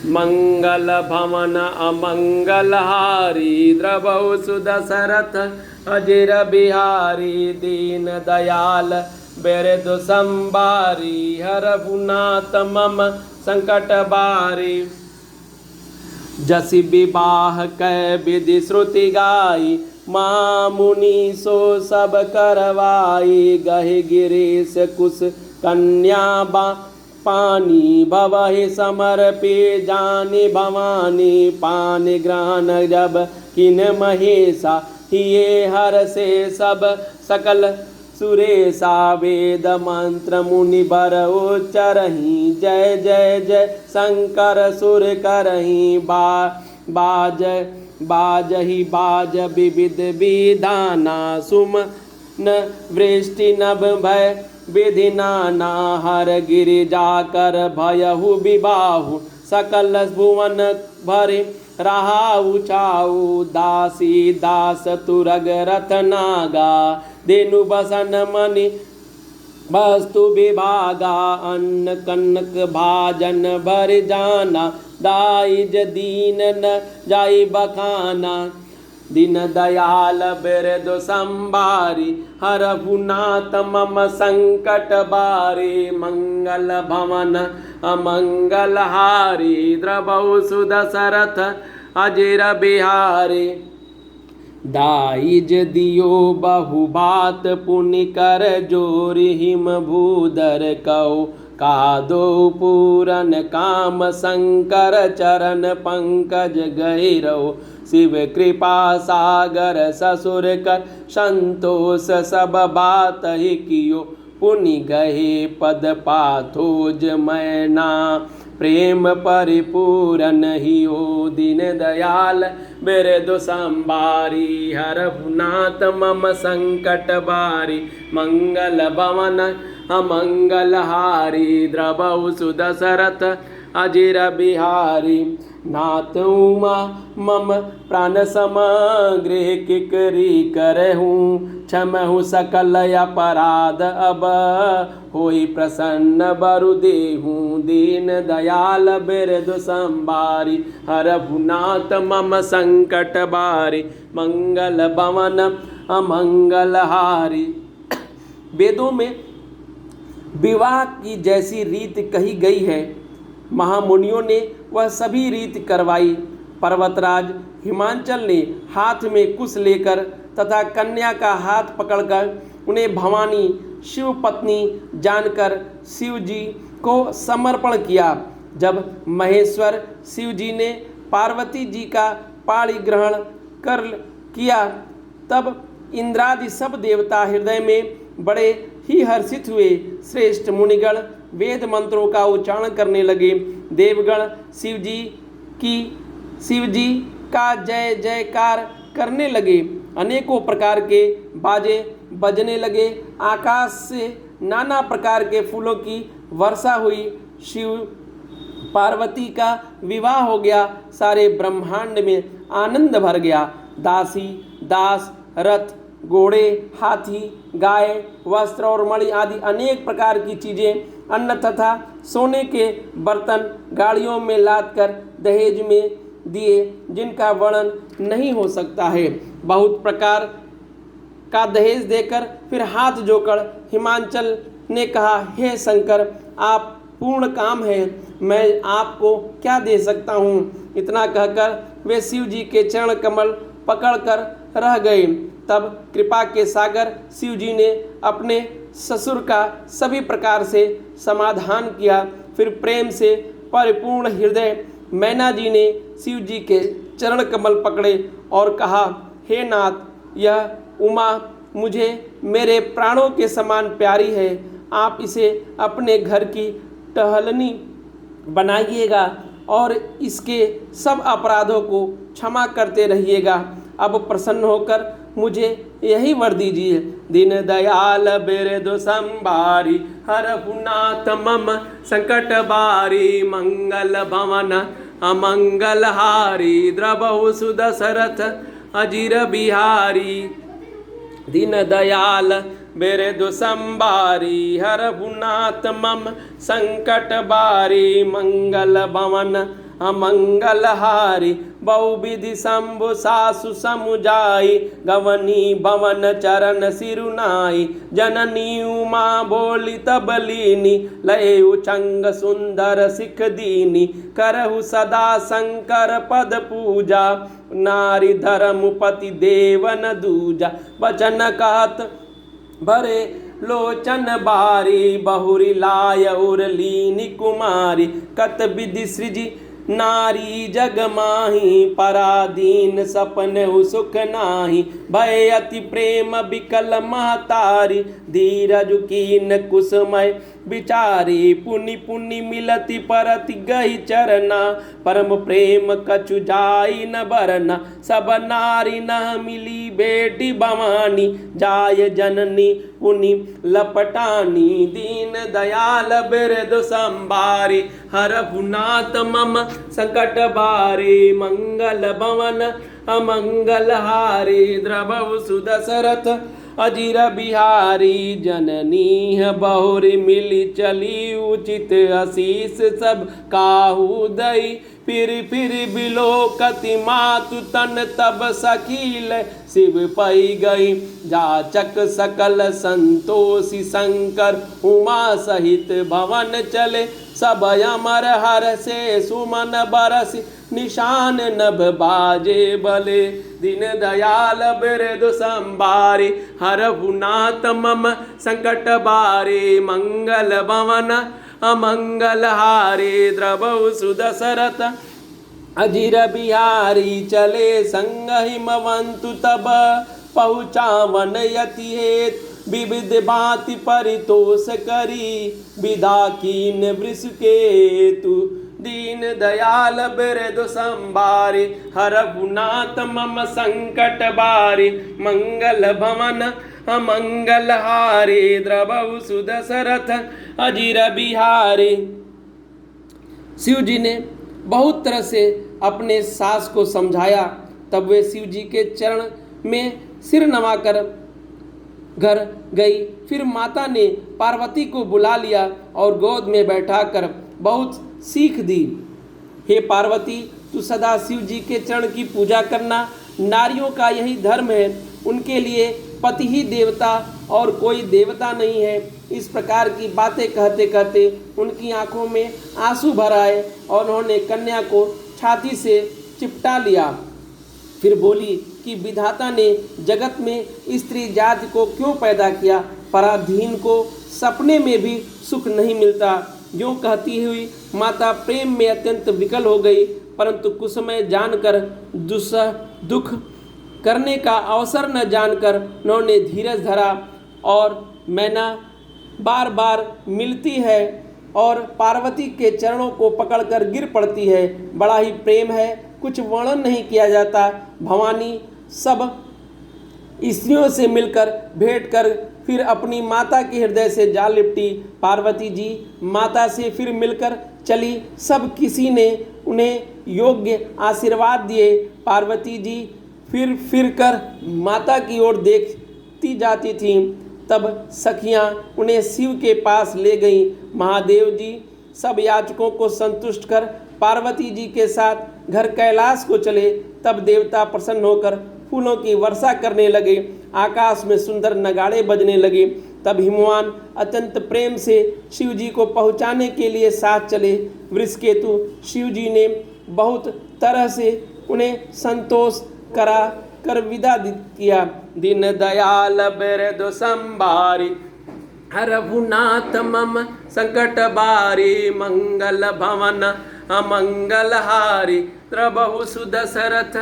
मंगल भवन अमंगलहारी द्रवौ सुदशरथ अजिर बिहारी दीन दयाल बिरदु संबारी हरहुनाथ मम संकट बारी। जसि विवाह कै विधि श्रुति गाई माँ मुनि सो सब करवाई। गहि गिरीश कुश कन्या पानी भवहि समर्पे जानि भवानी। पानि ग्रहण जब किन महेशा हिये हर से सब सकल सुरेशा। वेद मंत्र मुनि बर उच्चरहि जय जय जय शंकर सुर करहि। बाजहि बाज विविध विधाना सुमन वृष्टि नभ भय विधि नाना। हर गिरिजा कर भयहु विबाहु सकल भुवन भरे रहाउ छाऊ। दासी दास तुरग रथ नागा देनु बसन मणि वस्तु विभागा। अन्न कनक भाजन भर जाना दाइज दीन न जाई बखाना। दीन दयाल बिरदु संबारी हरहुनाथ मम संकट बारी। मंगल भवन अमंगलहारी द्रवौ सुदशरथ अजिर बिहारी। दाइज दियो बहु बात पुनि कर जोरि हिम भूधर कौ। कादो पूरन काम शंकर चरण पंकज गैरव। शिव कृपा सागर ससुर कर संतोष सब बात ही कियो। पुनि गहे पद पाथोज मैना प्रेम परिपूरन हियो। दीन दयाल बिरदु संबारी हरहुनाथ मम संकट बारी। मंगल भवन अमंगलहारी द्रवौ सुदशरथ अजिर बिहारी। नाथ उमा मम प्राण समग्र किकरी करहूँ। क्षमहु सकल अपराध अब होई प्रसन्न बरु देहूँ। दीन दयाल बिरदु संबारी हरहुनाथ मम संकट बारी। मंगल भवन अमंगलहारी। वेदों में विवाह की जैसी रीत कही गई है महामुनियों ने वह सभी रीत करवाई। पर्वतराज हिमांचल ने हाथ में कुश लेकर तथा कन्या का हाथ पकड़कर उन्हें भवानी शिव पत्नी जानकर शिव जी को समर्पण किया। जब महेश्वर शिव जी ने पार्वती जी का पाणी ग्रहण कर किया तब इंद्रादि सब देवता हृदय में बड़े ही हर्षित हुए। श्रेष्ठ मुनिगण वेद मंत्रों का उच्चारण करने लगे। देवगण शिव जी का जय जयकार करने लगे। अनेकों प्रकार के बाजे बजने लगे। आकाश से नाना प्रकार के फूलों की वर्षा हुई। शिव पार्वती का विवाह हो गया। सारे ब्रह्मांड में आनंद भर गया। दासी दास रथ घोड़े हाथी गाय वस्त्र और मणि आदि अनेक प्रकार की चीज़ें अन्न तथा सोने के बर्तन गाड़ियों में लादकर दहेज में दिए जिनका वर्णन नहीं हो सकता है। बहुत प्रकार का दहेज देकर फिर हाथ जोड़कर हिमांचल ने कहा, हे शंकर आप पूर्ण काम है, मैं आपको क्या दे सकता हूँ। इतना कहकर वे शिव जी के चरण कमल पकड़कर रह गए। तब कृपा के सागर शिव जी ने अपने ससुर का सभी प्रकार से समाधान किया। फिर प्रेम से परिपूर्ण हृदय मैना जी ने शिव जी के चरण कमल पकड़े और कहा, हे नाथ यह उमा मुझे मेरे प्राणों के समान प्यारी है। आप इसे अपने घर की टहलनी बनाइएगा और इसके सब अपराधों को क्षमा करते रहिएगा। अब प्रसन्न होकर मुझे यही वर दीजिए। दीन दयाल बिरदु संबारी हरहुनाथ मम संकट बारी। मंगल भवन अमंगलहारी द्रवहु सुदशरथ अजिर बिहारी। दीन दयाल बिरधु संभारी हरहुनाथ मम संकट बारी मंगल भवन अमंगल हारी बहुविधि शंभु सासु समुजाई गवनी भवन चरण सिरुनाई जननी उमा बोली तबलीनी लय उचंग सुंदर सिख दीनी करहु सदा शंकर पद पूजा नारी धर्म पति देवन दूजा वचन कहत भरे लोचन बारी बहुरी लाय उरलीनी कुमारी कत विधि सृजी नारी जग माही पराधीन सपन सुख नाही भय अति प्रेम बिकल महतारी धीरज कीन कुसमय बिचारी पुनि पुनि मिलति परति गही चरना परम प्रेम कछु जाई न बरना सब नारी न मिली बेटी भवानी जाय जननी पुनि लपटानी दीन दयाल बिरधु संभारी हरहुनाथ मम संकट बारी मंगल भवन अमंगल हारी द्रवहु सुदशरथ अजीर बिहारी जननी बहुरी मिली चली उचित आशीष सब काहू दई फिर बिलोकति मातु तन तब सकील शिव पई गई जाचक सकल संतोषी शंकर उमा सहित भवन चले सब अमर हर से सुमन बरस निशान नभ बाजे बले दीन दयाल बिरधु संभारी हरहुनाथ मम संकट बारी मंगल भवन अमंगल हारी द्रवहु सुदशरथ अजीर बिहारी चले संग हिमवंतु तब पहुँचावन यति हेत विविध भांति परितोष करी विदा कीन वृषकेतु दीन दयाल बिरधु संभारी हरहुनाथ मम संकट बारी मंगल भवन अमंगल हारी द्रवहु सुदशरथ अजीर बिहारी। शिव जी ने बहुत तरह से अपने सास को समझाया, तब वे शिव जी के चरण में सिर नवाकर घर गई। फिर माता ने पार्वती को बुला लिया और गोद में बैठाकर बहुत सीख दी। हे पार्वती, तू सदा शिव जी के चरण की पूजा करना, नारियों का यही धर्म है, उनके लिए पति ही देवता और कोई देवता नहीं है। इस प्रकार की बातें कहते कहते उनकी आंखों में आंसू भर आए और उन्होंने कन्या को छाती से चिपटा लिया। फिर बोली कि विधाता ने जगत में स्त्री जाति को क्यों पैदा किया, पराधीन को सपने में भी सुख नहीं मिलता। यूँ कहती हुई माता प्रेम में अत्यंत विकल हो गई, परंतु कुछ समय जानकर दुख करने का अवसर न जानकर उन्होंने धीरज धरा। और मैना बार बार मिलती है और पार्वती के चरणों को पकड़कर गिर पड़ती है। बड़ा ही प्रेम है, कुछ वर्णन नहीं किया जाता। भवानी सब स्त्रियों से मिलकर भेंट कर फिर अपनी माता के हृदय से जा लिपटी। पार्वती जी माता से फिर मिलकर चली। सब किसी ने उन्हें योग्य आशीर्वाद दिए। पार्वती जी फिर कर माता की ओर देखती जाती थीं। तब सखियां उन्हें शिव के पास ले गईं। महादेव जी सब याचकों को संतुष्ट कर पार्वती जी के साथ घर कैलाश को चले। तब देवता प्रसन्न होकर फूलों की वर्षा करने लगे, आकाश में सुंदर नगाड़े बजने लगे। तब हिमवान अत्यंत प्रेम से शिव जी को पहुँचाने के लिए साथ चले। वृषकेतु शिव जी ने बहुत तरह से उन्हें संतोष करा कर विदा किया। दीन दयाल बिरधु संभारी हरहुनाथ मम संकट बारी मंगल भवन अमंगल हारी द्रवहु सुदशरथ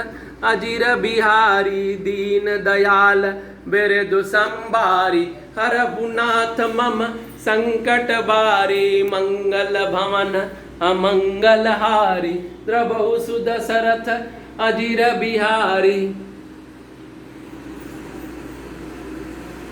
अजीर बिहारी। दीन दयाल बिरधु संभारी हरहुनाथ मम संकट बारी मंगल भवन अमंगल हारी द्रवहु सुदशरथ अजीर बिहारी।